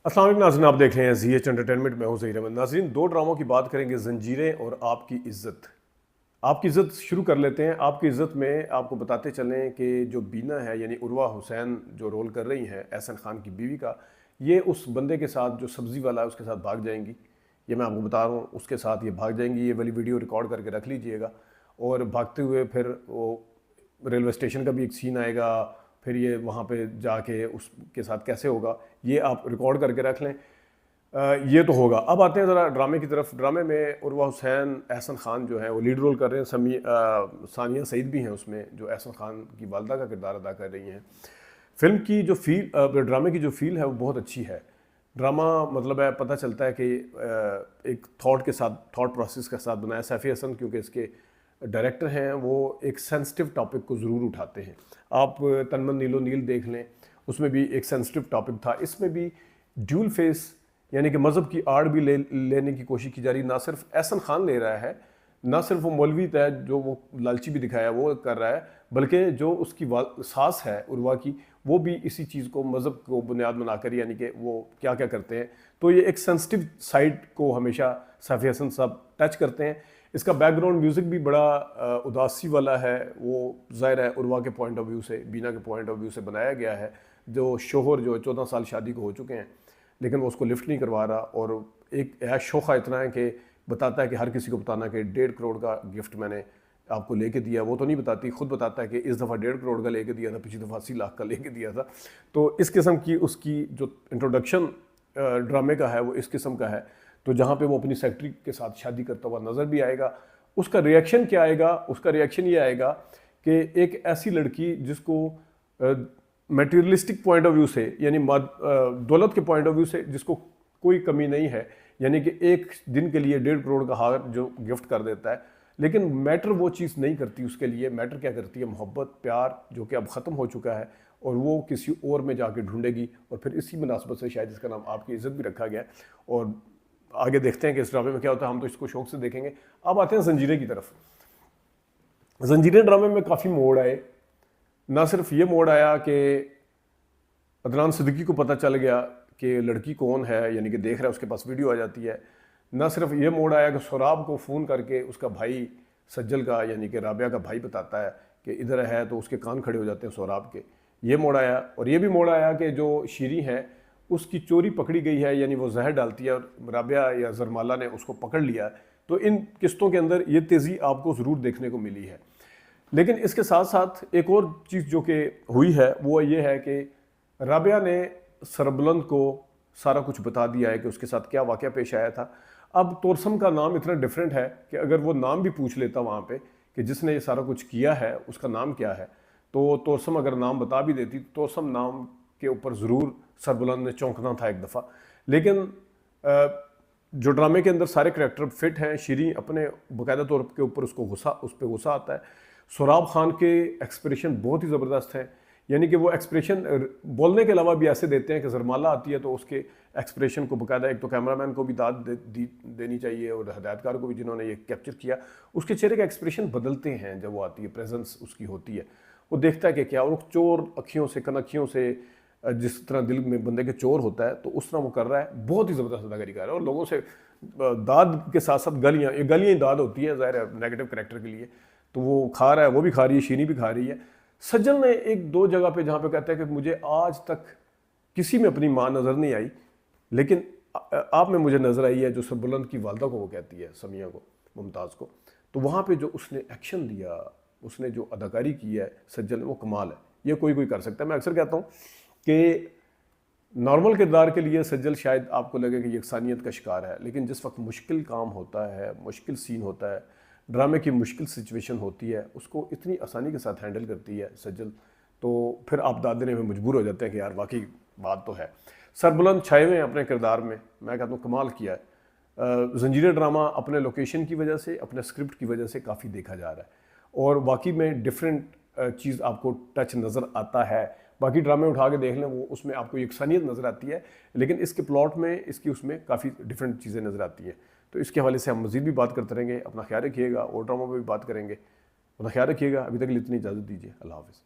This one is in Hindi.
अस्सलाम वालेकुम नाज़रीन, आप देख रहे हैं ZH एंटरटेनमेंट में हूं ज़हीर अहमद। नाज़रीन, दो ड्रामों की बात करेंगे, ज़ंजीरें और आपकी इज़्ज़त। आपकी इज़्ज़त शुरू कर लेते हैं। आपकी इज़्ज़त में आपको बताते चलें कि जो बीना है यानी उर्वा हुसैन जो रोल कर रही हैं एहसन खान की बीवी का, ये उस बंदे के साथ जो सब्ज़ी वाला है उसके साथ भाग जाएंगी। ये मैं आपको बता रहा हूँ, उसके साथ ये भाग जाएंगी। ये वाली वीडियो रिकॉर्ड करके रख लीजिएगा। और भागते हुए फिर वो रेलवे स्टेशन का भी एक सीन आएगा, फिर ये वहाँ पे जाके उसके साथ कैसे होगा ये आप रिकॉर्ड करके रख लें। ये तो होगा। अब आते हैं ज़रा ड्रामे की तरफ। ड्रामे में उर्वा हुसैन, एहसन खान जो है वो लीड रोल कर रहे हैं। सानिया सईद भी हैं उसमें, जो एहसन खान की वालदा का किरदार अदा कर रही हैं। फिल्म की जो ड्रामे की जो फील है वो बहुत अच्छी है। ड्रामा मतलब है, पता चलता है कि एक थॉट प्रोसेस के साथ बनाया। सैफ़ी हसन क्योंकि इसके डायरेक्टर हैं, वो एक सेंसिटिव टॉपिक को ज़रूर उठाते हैं। आप तनमन नीलो नील देख लें, उसमें भी एक सेंसिटिव टॉपिक था। इसमें भी ड्यूल फेस यानी कि मज़हब की आड़ भी लेने की कोशिश की जा रही। ना सिर्फ एहसन खान ले रहा है, ना सिर्फ वो मौलवी तय जो वो लालची भी दिखाया वो कर रहा है, बल्कि जो उसकी सास है उर्वा की, वो भी इसी चीज़ को मज़हब को बुनियाद बनाकर यानी कि वो क्या क्या करते हैं। तो ये एक सेंसिटिव साइड को हमेशा सैफ़ी हसन साहब टच करते हैं। इसका बैकग्राउंड म्यूज़िक भी बड़ा उदासी वाला है। वो ज़ाहिर है उर्वा के पॉइंट ऑफ व्यू से, बीना के पॉइंट ऑफ व्यू से बनाया गया है। जो शोहर जो 14 साल शादी को हो चुके हैं, लेकिन वो उसको लिफ्ट नहीं करवा रहा, और एक ऐश शोखा इतना है कि बताता है कि हर किसी को बताना कि 1.5 करोड़ का गिफ्ट मैंने आपको लेके दिया। वो तो नहीं बताती, खुद बताता है कि इस दफ़ा 1.5 करोड़ का लेके दिया था, पिछली दफ़ा 80 लाख का लेके दिया था। तो इस किस्म की उसकी जो इंट्रोडक्शन ड्रामे का है वो इस किस्म का है। तो जहाँ पे वो अपनी सेक्रेटरी के साथ शादी करता हुआ नज़र भी आएगा, उसका रिएक्शन क्या आएगा? उसका रिएक्शन ये आएगा कि एक ऐसी लड़की जिसको मटेरियलिस्टिक पॉइंट ऑफ व्यू से यानी दौलत के पॉइंट ऑफ व्यू से जिसको कोई कमी नहीं है, यानी कि एक दिन के लिए 1.5 करोड़ का हार जो गिफ्ट कर देता है, लेकिन मैटर वो चीज़ नहीं करती उसके लिए। मैटर क्या करती है? मोहब्बत, प्यार, जो कि अब ख़त्म हो चुका है, और वो किसी और में जाके ढूंढेगी। और फिर इसी मुनासबत से शायद इसका नाम आपकी इज़्ज़त भी रखा गया है। और आगे देखते हैं कि इस ड्रामे में क्या होता है। हम तो इसको शौक से देखेंगे। अब आते हैं ज़ंजीरें की तरफ। ज़ंजीरें ड्रामे में काफ़ी मोड़ आए। ना सिर्फ ये मोड़ आया कि अदनान सिद्दीकी को पता चल गया कि लड़की कौन है, यानी कि देख रहा है, उसके पास वीडियो आ जाती है। ना सिर्फ ये मोड़ आया कि सोराब को फ़ोन करके उसका भाई सज्जल का यानी कि राबिया का भाई बताता है कि इधर है, तो उसके कान खड़े हो जाते हैं सोराब के। ये मोड़ आया। और ये भी मोड़ आया कि जो शीरी है उसकी चोरी पकड़ी गई है, यानी वो जहर डालती है और राबिया या जरमाला ने उसको पकड़ लिया। तो इन किस्तों के अंदर ये तेज़ी आपको ज़रूर देखने को मिली है। लेकिन इसके साथ साथ एक और चीज़ जो कि हुई है वो ये है कि राबिया ने सरबुलंद को सारा कुछ बता दिया है कि उसके साथ क्या वाक़या पेश आया था। अब तोरसम का नाम इतना डिफरेंट है कि अगर वो नाम भी पूछ लेता वहाँ पे कि जिसने ये सारा कुछ किया है उसका नाम क्या है, तो तोरसम अगर नाम बता भी देती, तो तोरसम नाम के ऊपर ज़रूर सरबुलंद ने चौंकना था एक दफ़ा। लेकिन जो ड्रामे के अंदर सारे करैक्टर फिट हैं। शीरी अपने बाकायदा तौर के ऊपर उस पर गुस्सा आता है। सोराब खान के एक्सप्रेशन बहुत ही ज़बरदस्त हैं, यानी कि वो एक्सप्रेशन बोलने के अलावा भी ऐसे देते हैं कि जरमाला आती है तो उसके एक्सप्रेशन को बाकायदा एक तो कैमरामैन को भी दाद देनी चाहिए, और हदायतकार को भी जिन्होंने ये कैप्चर किया, उसके चेहरे के एक्सप्रेशन बदलते हैं जब वो आती है, प्रेजेंस उसकी होती है। वो देखता है कि क्या, और चोर अखियों से, कनखियों से, जिस तरह दिल में बंदे के चोर होता है, तो उस तरह वो कर रहा है। बहुत ही ज़बरदस्त अदाकारी कर रहा है, और लोगों से दाद के साथ साथ गलियाँ ही दाद होती है ज़ाहिर है नेगेटिव कैरेक्टर के लिए। तो वो खा रहा है, वो भी खा रही है, शीनी भी खा रही है। सज्जल ने एक दो जगह पे जहाँ पे कहता है कि मुझे आज तक किसी में अपनी माँ नज़र नहीं आई, लेकिन आप में मुझे नज़र आई है, जो सरबुलंद की वालदा को वो कहती है, समिया को, मुमताज़ को। तो वहाँ पे जो उसने एक्शन दिया, उसने जो अदाकारी की है सज्जल ने, वो कमाल है। ये कोई कर सकता है। मैं अक्सर कहता हूँ कि नॉर्मल किरदार के लिए सज्जल शायद आपको लगे कि यकसानियत का शिकार है, लेकिन जिस वक्त मुश्किल काम होता है, मुश्किल सीन होता है, ड्रामे की मुश्किल सिचुएशन होती है, उसको इतनी आसानी के साथ हैंडल करती है सज्जल। तो फिर आप दाद देने में मजबूर हो जाते हैं कि यार वाकई बात तो है। सरबुलंद छाए हुए हैं अपने किरदार में, मैं कहता हूँ कमाल किया है। ज़ंजीरें ड्रामा अपने लोकेशन की वजह से, अपने स्क्रिप्ट की वजह से काफ़ी देखा जा रहा है, और वाकई में डिफरेंट चीज़ आपको टच नज़र आता है। बाकी ड्रामे उठा के देख लें, वो उसमें आपको यकसानियत नज़र आती है, लेकिन इसके प्लॉट में, इसकी उसमें काफ़ी डिफरेंट चीज़ें नज़र आती हैं। तो इसके हवाले से हम मज़ीद भी बात करते रहेंगे। अपना ख्याल रखिएगा, और ड्रामा में भी बात करेंगे। अपना ख्याल रखिएगा। अभी तक के लिए इतनी इजाज़त दीजिए। अल्लाह हाफ़िज़।